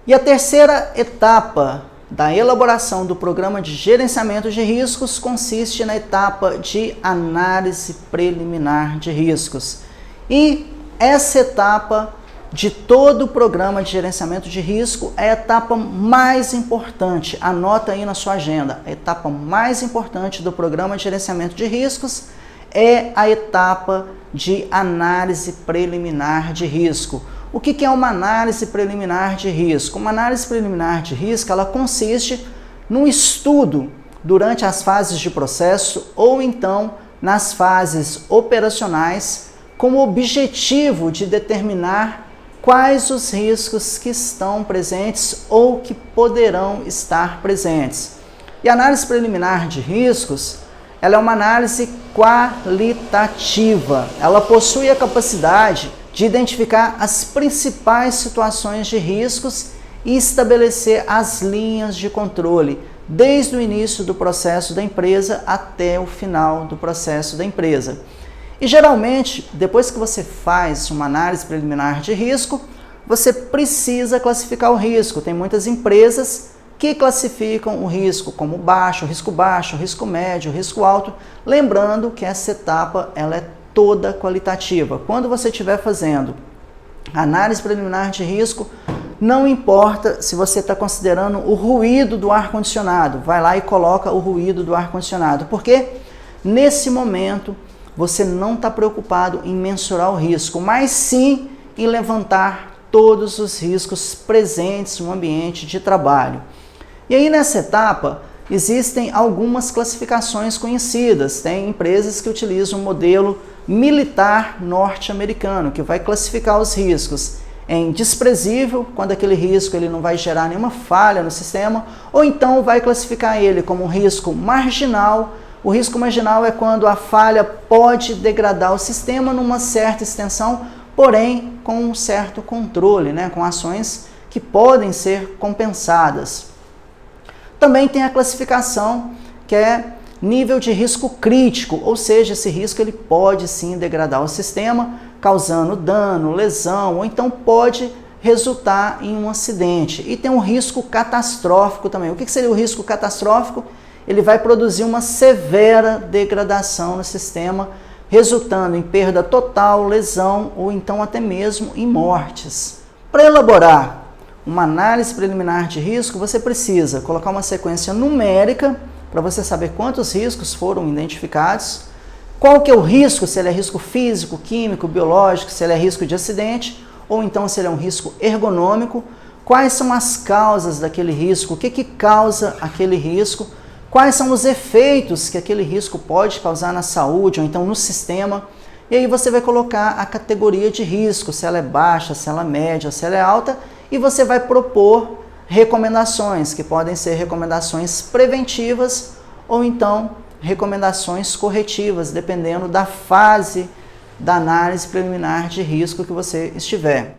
E a terceira etapa da elaboração do programa de gerenciamento de riscos consiste na etapa de análise preliminar de riscos. E essa etapa de todo o programa de gerenciamento de risco é a etapa mais importante. Anota aí na sua agenda. A etapa mais importante do programa de gerenciamento de riscos é a etapa de análise preliminar de risco. O que é uma análise preliminar de risco? Uma análise preliminar de risco, ela consiste no estudo durante as fases de processo ou então nas fases operacionais com o objetivo de determinar quais os riscos que estão presentes ou que poderão estar presentes. E a análise preliminar de riscos, ela é uma análise qualitativa. Ela possui a capacidade de identificar as principais situações de riscos e estabelecer as linhas de controle, desde o início do processo da empresa até o final do processo da empresa. E geralmente, depois que você faz uma análise preliminar de risco, você precisa classificar o risco. Tem muitas empresas que classificam o risco como baixo, risco médio, risco alto, lembrando que essa etapa ela é toda qualitativa. Quando você estiver fazendo análise preliminar de risco, não importa se você está considerando o ruído do ar-condicionado, vai lá e coloca o ruído do ar-condicionado, porque nesse momento você não está preocupado em mensurar o risco, mas sim em levantar todos os riscos presentes no ambiente de trabalho. E aí nessa etapa existem algumas classificações conhecidas. Tem empresas que utilizam o modelo militar norte-americano, que vai classificar os riscos em desprezível, quando aquele risco ele não vai gerar nenhuma falha no sistema, ou então vai classificar ele como um risco marginal. O risco marginal é quando a falha pode degradar o sistema numa certa extensão, porém com um certo controle, com ações que podem ser compensadas. Também tem a classificação que é nível de risco crítico, ou seja, esse risco ele pode sim degradar o sistema, causando dano, lesão, ou então pode resultar em um acidente. E tem um risco catastrófico também. O que seria o risco catastrófico? Ele vai produzir uma severa degradação no sistema, resultando em perda total, lesão ou então até mesmo em mortes. Para elaborar uma análise preliminar de risco, você precisa colocar uma sequência numérica para você saber quantos riscos foram identificados, qual que é o risco, se ele é risco físico, químico, biológico, se ele é risco de acidente, ou então se ele é um risco ergonômico, quais são as causas daquele risco, o que causa aquele risco, quais são os efeitos que aquele risco pode causar na saúde ou então no sistema, e aí você vai colocar a categoria de risco, se ela é baixa, se ela é média, se ela é alta, e você vai propor recomendações, que podem ser recomendações preventivas ou então recomendações corretivas, dependendo da fase da análise preliminar de risco que você estiver.